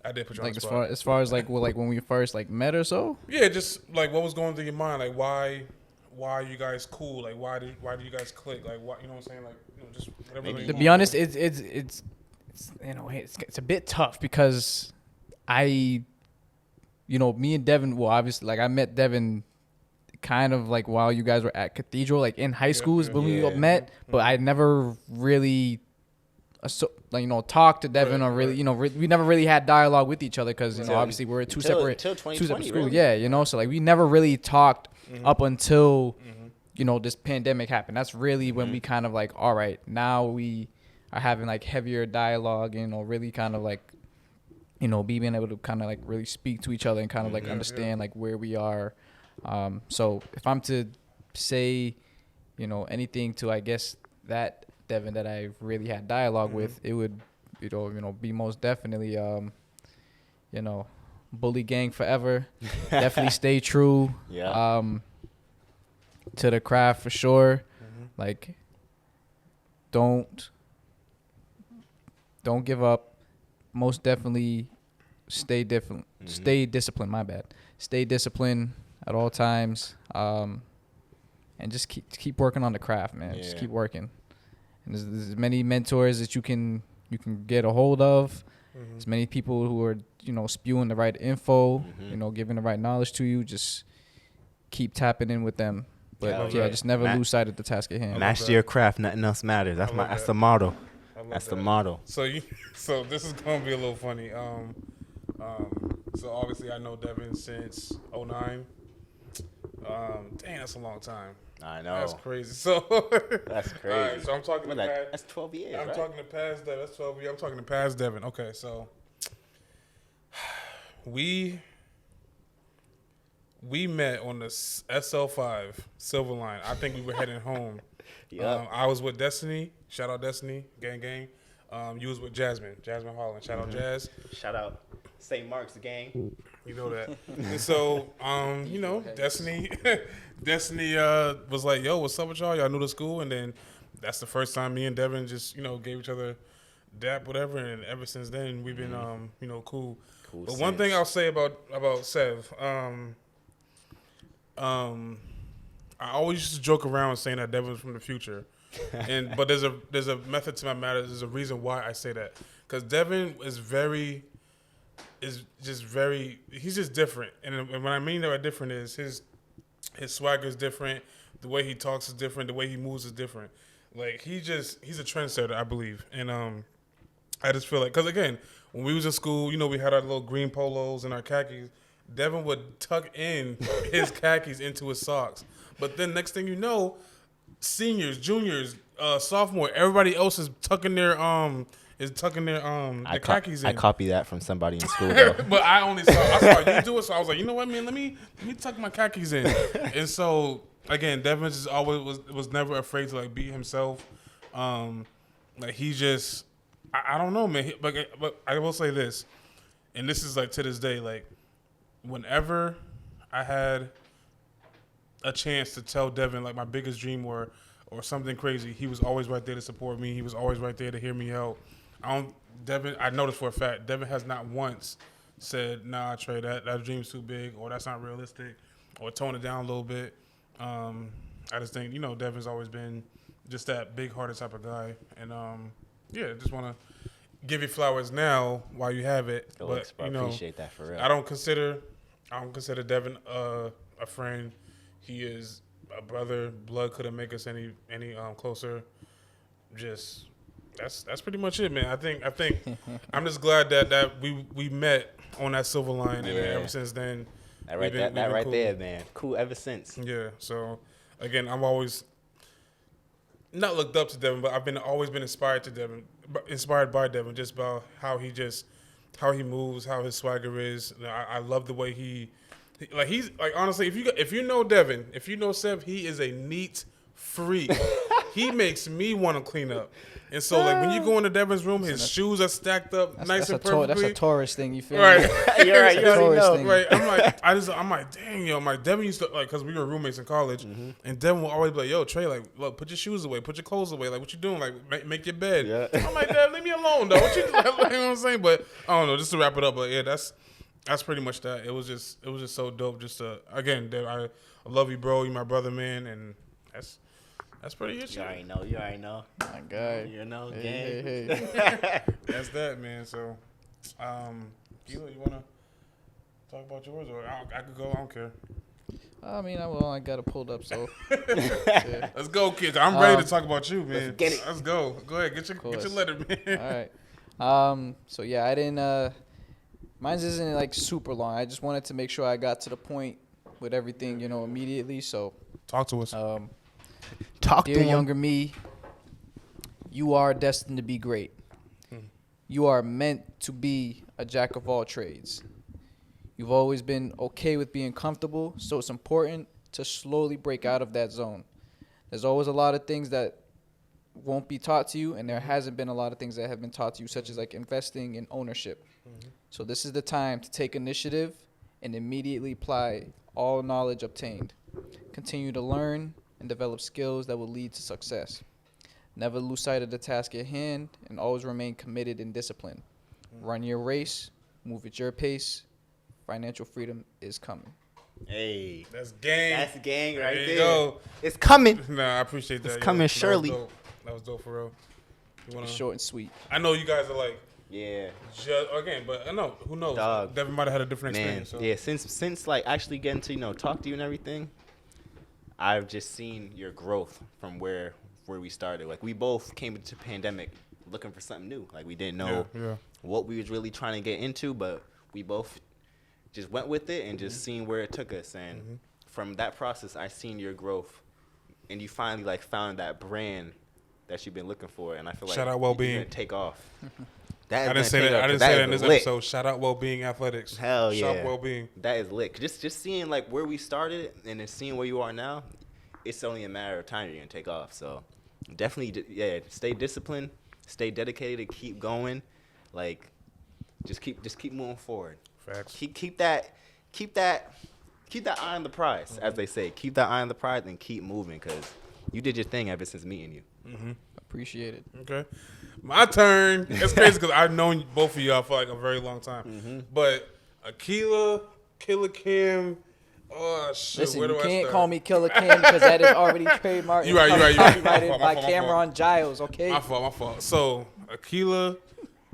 I did put you on the spot. As far as when we first met or so. Yeah, just like what was going through your mind, like why are you guys cool? Like why do you guys click? Like why, you know what I'm saying? Like just whatever. To be honest, it's a bit tough because me and Devin. Well, obviously, I met Devin kind of while you guys were at Cathedral, in high school when we met, but I never really talked to Devin or really, we never really had dialogue with each other because obviously we're two separate schools. Really. Yeah, so we never really talked up until this pandemic happened. That's really when we kind of all right, now we are having heavier dialogue and really kind of being able to kind of really speak to each other and kind of understand where we are. So if I'm to say, anything to I guess that Devin that I really had dialogue with, it would be most definitely bully gang forever. Definitely stay true. Yeah. To the craft for sure. Don't give up. Most definitely stay disciplined. My bad. Stay disciplined at all times. And just keep working on the craft, man. Yeah. Just keep working. And there's many mentors that you can get a hold of. There's many people who are spewing the right info, giving the right knowledge to you. Just keep tapping in with them. But just never lose sight of the task at hand. Master your craft, nothing else matters. That's the motto. That's the motto. So this is gonna be a little funny. So obviously I know Devin since 2009. Dang, that's a long time. I know. That's crazy. So that's crazy. All right, so I'm talking to past. That's 12 years. I'm talking to past Devin. That's 12 years. I'm talking to past Devin. Okay, so we met on the SL5 Silver Line. I think we were heading home. Yeah. I was with Destiny. Shout out Destiny. Gang, gang. You was with Jasmine Holland. Shout out Jazz. Shout out St. Mark's gang. You know that. And so, Destiny was like, yo, what's up with y'all? Y'all new to school? And then that's the first time me and Devin just, gave each other dap, whatever. And ever since then, we've been, cool. But one thing I'll say about Sev, I always used to joke around saying that Devin's from the future. But there's a method to my madness. There's a reason why I say that. Because Devin is he's just different. And when I mean that different is his swagger is different. The way he talks is different. The way he moves is different. He's a trendsetter, I believe. And I just feel like, because again, when we was in school, you know, we had our little green polos and our khakis. Devin would tuck in his khakis into his socks. But then next thing you know, seniors, juniors, sophomore, everybody else is tucking their khakis in. I copied that from somebody in school though. But I saw you do it, so I was like, you know what, man, let me tuck my khakis in. And so again, Devin just always was never afraid to like be himself. Like he just, I don't know, man. But I will say this, and this is like to this day, like whenever I had a chance to tell Devin like my biggest dream or something crazy, he was always right there to support me. He was always right there to hear me out. I noticed for a fact, Devin has not once said, nah, Trey, that dream's too big, or that's not realistic, or tone it down a little bit. I just think, you know, Devin's always been just that big-hearted type of guy. And, yeah, just want to give you flowers now while you have it. But, you know, appreciate that for real. I don't consider Devin a friend. He is a brother. Blood couldn't make us any closer. Just that's pretty much it, man. I think I'm just glad that we met on that silver line, and ever since then, that right cool. there, man. Cool ever since. Yeah. So again, I've always not looked up to Devin, but I've always been inspired by Devin, just about how he moves, how his swagger is. I love the way he's like honestly, if you know Devin, if you know Seb, he is a neat freak. He makes me want to clean up. And so, like, when you go into Devin's room, his shoes are stacked up nice and perfectly. That's a tourist thing, you feel right. me? You're right. You already know. Right. I'm like, dang, yo. Devin used to, like, because we were roommates in college, and Devin would always be like, yo, Trey, like, look, put your shoes away, put your clothes away. Like, what you doing? Like, make your bed. Yeah. I'm like, Devin, leave me alone, though. What you, like, you know what I'm saying? But, I don't know, just to wrap it up, but, yeah, that's pretty much that. It was just so dope. Just to, again, Dev, I love you, bro. You're my brother, man, and that's pretty it. You already know. My God. You know, gang. Hey. That's that, man. So, Gila, you want to talk about yours? Or I could go. I don't care. I mean, I got it pulled up, so. Yeah. Let's go, kids. I'm ready to talk about you, man. Let's get it. Let's go. Go ahead. Get your letter, man. All right. So, yeah, I didn't. Mine's isn't, like, super long. I just wanted to make sure I got to the point with everything, you know, immediately. So. Talk to us. Dear younger me, you are destined to be great. You are meant to be a jack of all trades. You've always been okay with being comfortable, so it's important to slowly break out of that zone. There's always a lot of things that won't be taught to you, and there hasn't been a lot of things that have been taught to you, such as like investing and ownership. So this is the time to take initiative and immediately apply all knowledge obtained. Continue to learn and develop skills that will lead to success. Never lose sight of the task at hand, and always remain committed and disciplined. Run your race, move at your pace. Financial freedom is coming. Hey. That's gang. That's gang right there. You go. It's coming. Nah, I appreciate that. It's coming surely. That was dope for real. Short and sweet. I know you guys are like, yeah. Again, but I know, who knows? Dog. Devin might have had a different experience. So. Yeah, since like actually getting to, talk to you and everything, I've just seen your growth from where we started. Like, we both came into the pandemic looking for something new. Like, we didn't know what we was really trying to get into, but we both just went with it and just seen where it took us. And from that process, I seen your growth, and you finally like found that brand that you've been looking for. And I feel like shout out Wellbeing. You're gonna take off. I didn't say that in this episode. Shout out Wellbeing Athletics. Hell yeah. Shop Wellbeing. That is lit. Just seeing like where we started and then seeing where you are now, it's only a matter of time you're gonna take off. So definitely, stay disciplined, stay dedicated, keep going. Like, just keep moving forward. Facts. Keep that eye on the prize, as they say. Keep that eye on the prize and keep moving, because you did your thing ever since meeting you. Appreciate it. Okay. My turn. It's crazy because I've known both of y'all for like a very long time. But Akila, Killer Kim, oh shit. Listen, where do you I can't start? call me Killer Kim because that is already trademarked. You're right. Copyrighted by Cameron Giles, okay? My fault. So, Akila,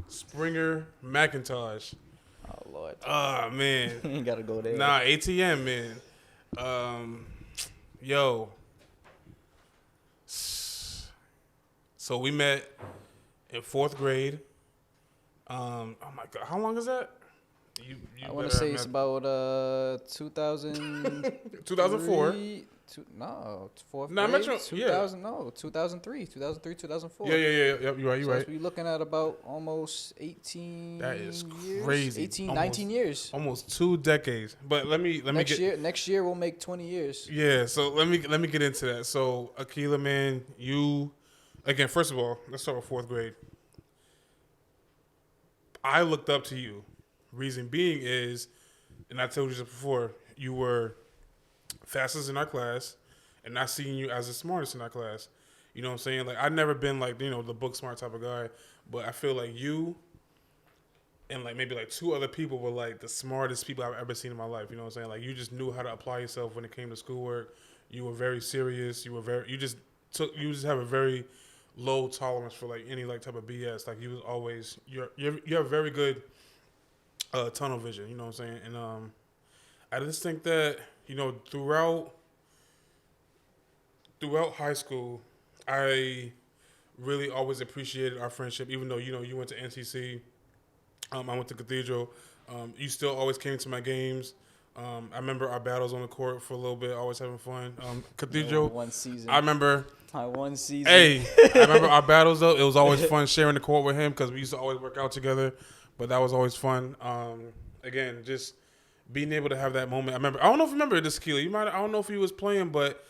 Springer, McIntosh. Oh, Lord. Ah, man. You ain't got to go there. Nah, ATM, man. Yo. So we met in 4th grade Oh my God, how long is that? You I want to say it's about 2004. No, fourth No, grade. Metro. 2000. No, 2003, 2004. Yeah. Yep, you're right. You're right. So we're looking at about almost 18. That is years, crazy. 18, Almost, 19 years. Almost 2 decades. But let me Next year we'll make 20 years. Yeah. So let me get into that. So Akila, man, you again. First of all, let's start with 4th grade. I looked up to you. Reason being is, and I told you this before, you were fastest in our class, and I seen you as the smartest in our class. You know what I'm saying? Like, I've never been like, the book smart type of guy, but I feel like you and like maybe like 2 other people were like the smartest people I've ever seen in my life. You know what I'm saying? Like, you just knew how to apply yourself when it came to schoolwork. You were very serious. You just have a very low tolerance for like any like type of BS. Like, you was always you have very good tunnel vision. You know what I'm saying? And I just think that throughout high school, I really always appreciated our friendship. Even though you went to NCC, I went to Cathedral. You still always came to my games. I remember our battles on the court for a little bit, always having fun. Cathedral. One season. I remember. One season. Hey, I remember our battles though. It was always fun sharing the court with him because we used to always work out together. But that was always fun. Again, just being able to have that moment. I don't know if you remember this, Keely. I don't know if he was playing, but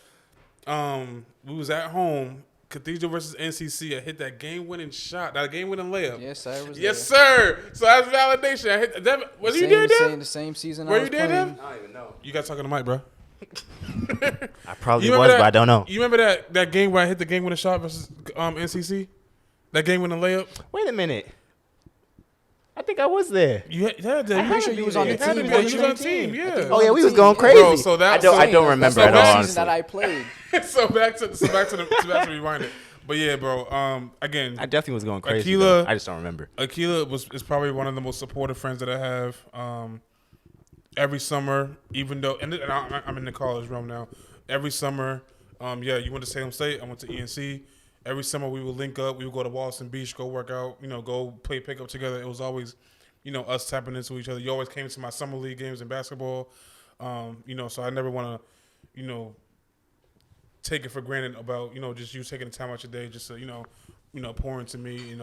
we was at home. Cathedral versus NCC. I hit that game-winning shot, that game-winning layup. Yes, I was. Yes, sir. So that's validation. I hit that. Was you there, Dev? The same season. Were I was you there, playing. Dev? I don't even know. You got talking to Mike, bro. I probably was, but I don't know. You remember that game where I hit the game-winning shot versus NCC? That game-winning layup. Wait a minute. I think I was there. You had to. I'm pretty sure you was on the team. You was on the team. Yeah. Oh yeah, we was going crazy. Bro, so I don't remember at all. That's the Honestly. season that I played. so back to rewind it. But yeah, bro. Again, I definitely was going crazy. Akila, I just don't remember. Akila is probably one of the most supportive friends that I have. Every summer, even though, and I'm in the college realm now. Every summer, you went to Salem State. I went to ENC. Every summer we would link up. We would go to Wallaston Beach, go work out. Go play pickup together. It was always, us tapping into each other. You always came to my summer league games in basketball. So I never want to, take it for granted about just you taking the time out your day just to pour into me.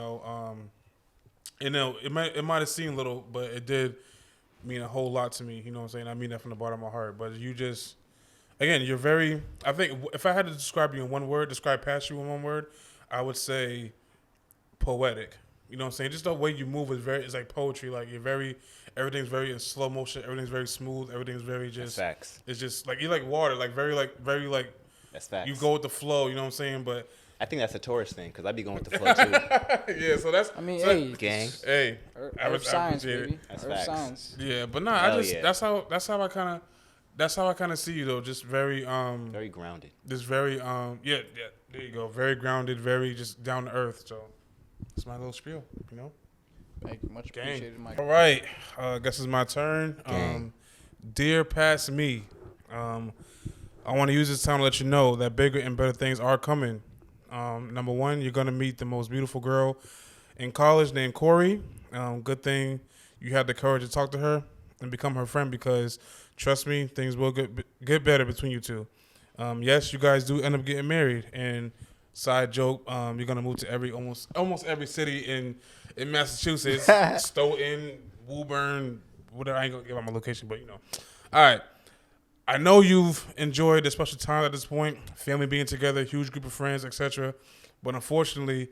It might have seemed little, but it did mean a whole lot to me. You know what I'm saying? I mean that from the bottom of my heart. But you just, again, you're very. I think if I had to describe you in one word, describe past you in one word, I would say poetic. You know what I'm saying? Just the way you move it's like poetry. Like everything's very in slow motion. Everything's very smooth. Everything's very just. That's facts. It's just like you're like water. Like very like. That's facts. You go with the flow. You know what I'm saying? But I think that's a tourist thing because I be going with the flow too. yeah. So that's. I mean, gang. Hey. Earth science, baby. That's Earth facts. science. Yeah, but nah. Hell That's how I kind of see you though. Just very very grounded. Just very yeah. There you go. Very grounded. Very just down to earth. So that's my little spiel. Thank you. Much appreciated, Mike. All right. Guess it's my turn. Gang. Dear past me, I want to use this time to let you know that bigger and better things are coming. Number one, you're gonna meet the most beautiful girl in college named Corey. Good thing you had the courage to talk to her and become her friend because trust me, things will get better between you two. Yes, you guys do end up getting married. And side joke, you're gonna move to almost every city in Massachusetts, Stoughton, Woburn, whatever. I ain't gonna give out my location, but All right. I know you've enjoyed the special time at this point, family being together, huge group of friends, etc. But unfortunately,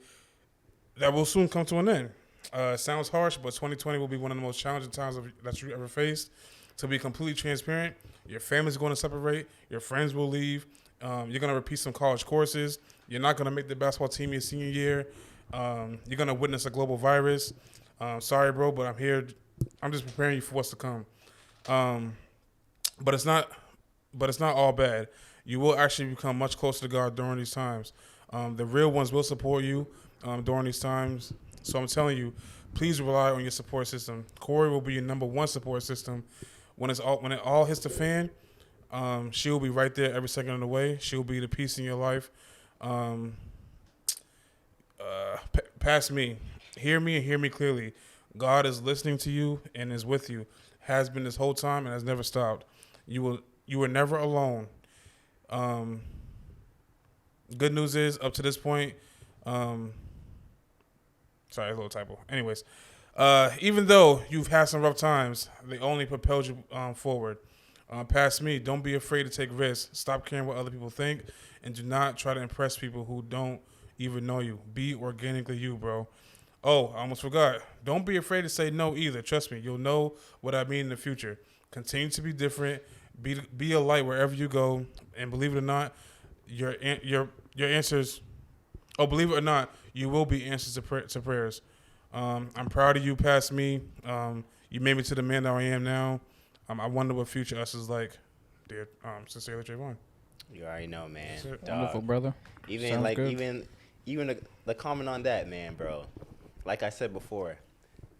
that will soon come to an end. It sounds harsh, but 2020 will be one of the most challenging times that you ever faced. To be completely transparent, your family's going to separate, your friends will leave, you're going to repeat some college courses, you're not going to make the basketball team your senior year, you're going to witness a global virus. Sorry, bro, but I'm here. I'm just preparing you for what's to come. But it's not all bad. You will actually become much closer to God during these times. The real ones will support you during these times. So I'm telling you, please rely on your support system. Corey will be your number one support system. When it all hits the fan, she will be right there every second of the way. She'll be the peace in your life. Past me, hear me and hear me clearly. God is listening to you and is with you. Has been this whole time and has never stopped. You were never alone. Good news is, up to this point, sorry, a little typo. Anyways, even though you've had some rough times, they only propelled you forward. Past me, don't be afraid to take risks. Stop caring what other people think, and do not try to impress people who don't even know you. Be organically you, bro. Oh, I almost forgot. Don't be afraid to say no either. Trust me, you'll know what I mean in the future. Continue to be different. Be a light wherever you go, and believe it or not, your answers. Oh, believe it or not, you will be answers to prayers. I'm proud of you, past me. You made me to the man that I am now. I wonder what future us is like, dear. Sincerely, Trayvon. You already know, man. Wonderful, brother. Even Sounds like good. even the comment on that, man, bro. Like I said before,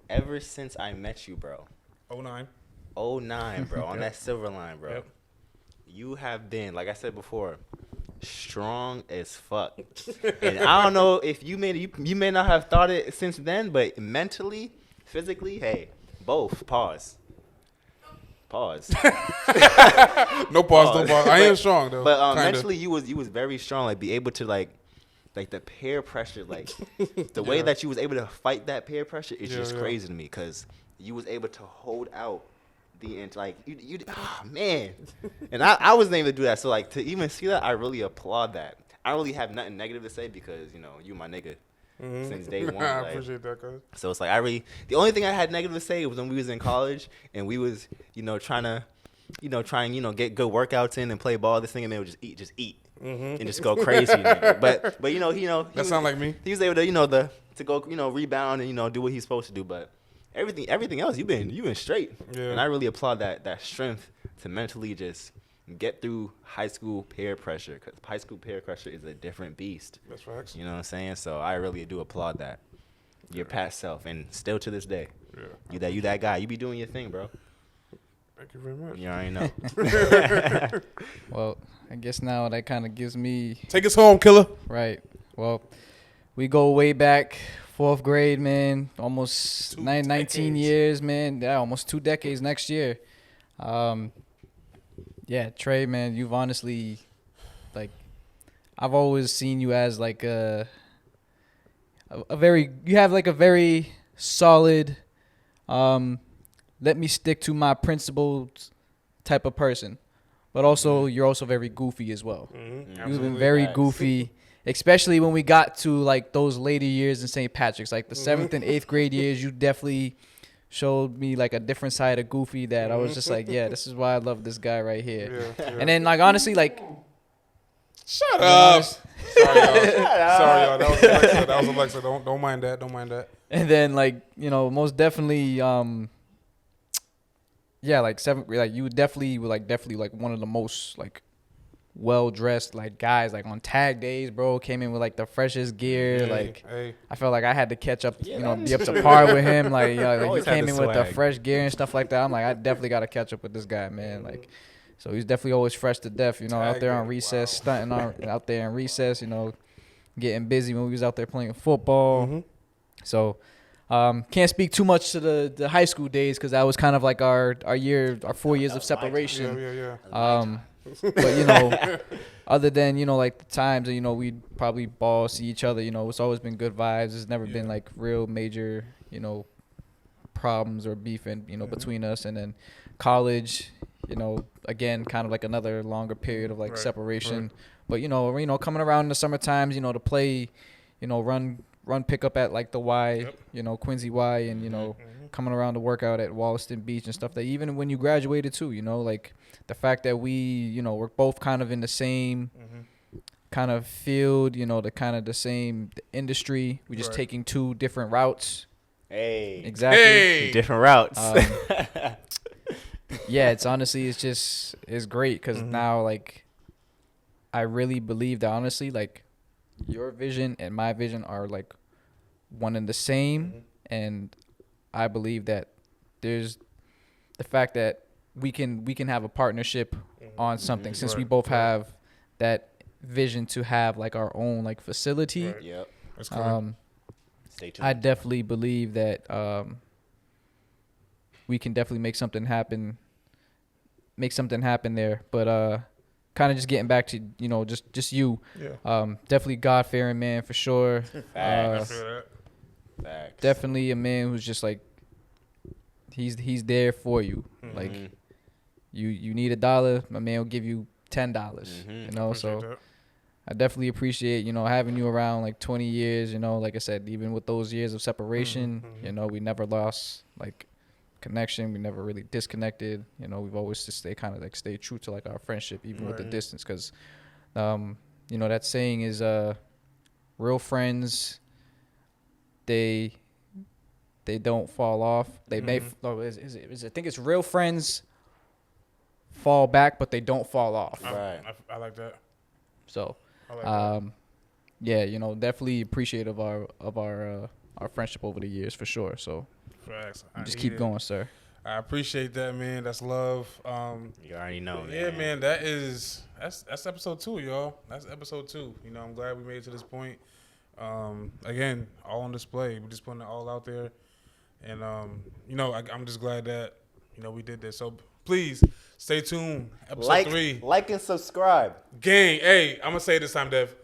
ever since I met you, bro. 09. 09, bro, on Yep. that silver line, bro. Yep. You have been, like I said before, strong as fuck. And I don't know if you may not have thought it since then, but mentally, physically, hey, both. Pause. No pause, no pause. I am strong though. But mentally, you was very strong. Like be able to like the peer pressure, like the way that you was able to fight that peer pressure is just crazy to me. Cause you was able to hold out the end. Like you man. And I wasn't able to do that. So like to even see that, I really applaud that. I don't really have nothing negative to say because you my nigga since day one. I like, appreciate that, cuz. So it's like the only thing I had negative to say was when we was in college and we was trying to get good workouts in and play ball. This thing and man would just eat and just go crazy. Nigga. But That sound like me. He was able to to go rebound and do what he's supposed to do. But everything else you've been straight. Yeah. And I really applaud that strength to mentally just get through high school peer pressure, because high school peer pressure is a different beast. That's facts. You know what I'm saying? So I really do applaud that. Your past self, and still to this day, you that guy. You be doing your thing, bro. Thank you very much. You already know. Well, I guess now that kind of gives me Take us home, killer. right. Well, we go way back, 4th grade, man. Almost 19 years, man. Yeah, almost 2 decades next year. Yeah, Trey, man, you've honestly, like, I've always seen you as like you have like a very solid, let me stick to my principles type of person. But also, you're also very goofy as well. You've been very goofy, especially when we got to like those later years in St. Patrick's, like the 7th and 8th grade years. You definitely showed me like a different side of goofy that I was just like, yeah, this is why I love this guy right here. Yeah. And then like honestly, like, Shut up. Sorry, y'all. That was Alexa. Don't mind that. Don't mind that. and then like most definitely, yeah, like you were definitely like one of the most like well dressed like guys like on tag days, bro. Came in with like the freshest gear. Hey. I felt like I had to catch up, Yeah, be up to par with him. Like, like he Always had came the in with the swag. fresh gear and stuff like that. I'm like, I definitely got to catch up with this guy, man. Like, so he's definitely always fresh to death, out Tag there on day, recess, wow. stunting out there in recess, getting busy when we was out there playing football. So, can't speak too much to the high school days because that was kind of like our 4 years of separation. Yeah. But other than like the times that we'd probably ball, see each other, it's always been good vibes. There's never been like real major problems or beef between us. And then college, again, kind of like another longer period of like separation. But coming around in the summer times, to play, run pickup at like the Y, Quincy Y, and coming around to work out at Wollaston Beach and stuff. That even when you graduated too, like the fact that we, we're both kind of in the same kind of field, the same industry. We're just taking 2 different routes. Hey, Exactly. Hey. different routes. Yeah, it's great because now like I really believe that honestly like your vision and my vision are like one and the same, and I believe that there's the fact that we can have a partnership on something since we both have that vision to have like our own like facility. Right. Yep. That's cool. Stay tuned. I definitely believe that we can definitely make something happen there. But kind of just getting back to, you know, just you. Yeah. Definitely God-fearing man for sure. I feel that. Facts. Definitely a man who's just like, he's there for you. Like, you need $1, my man will give you $10. You know, so That. I definitely appreciate, you know, having you around like 20 years. You know, like I said, even with those years of separation, you know, we never lost like connection. We never really disconnected. You know, we've always just stay true to like our friendship, even with the distance. Because, you know, that saying is, real friends, they don't fall off. They may. I think it's real friends fall back, but they don't fall off. Right. I like that. So, I like that. yeah, you know, definitely appreciative of our friendship over the years for sure. So, Facts. just keep going, sir. I appreciate that, man. That's love. You already know. Yeah, man. That's episode 2, y'all. That's episode 2. You know, I'm glad we made it to this point. Again, all on display. We're just putting it all out there, and you know, I'm just glad that, you know, we did this. So please stay tuned. Episode 3. Like and subscribe. Gang, hey, I'm gonna say it this time, Dev.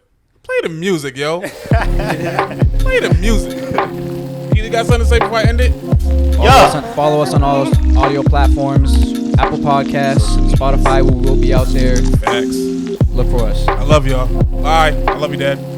Play the music, yo. Play the music. You got something to say before I end it? Follow us on all audio platforms, Apple Podcasts, Spotify. We will be out there. Facts. Look for us. I love y'all. All right. I love you, Dad.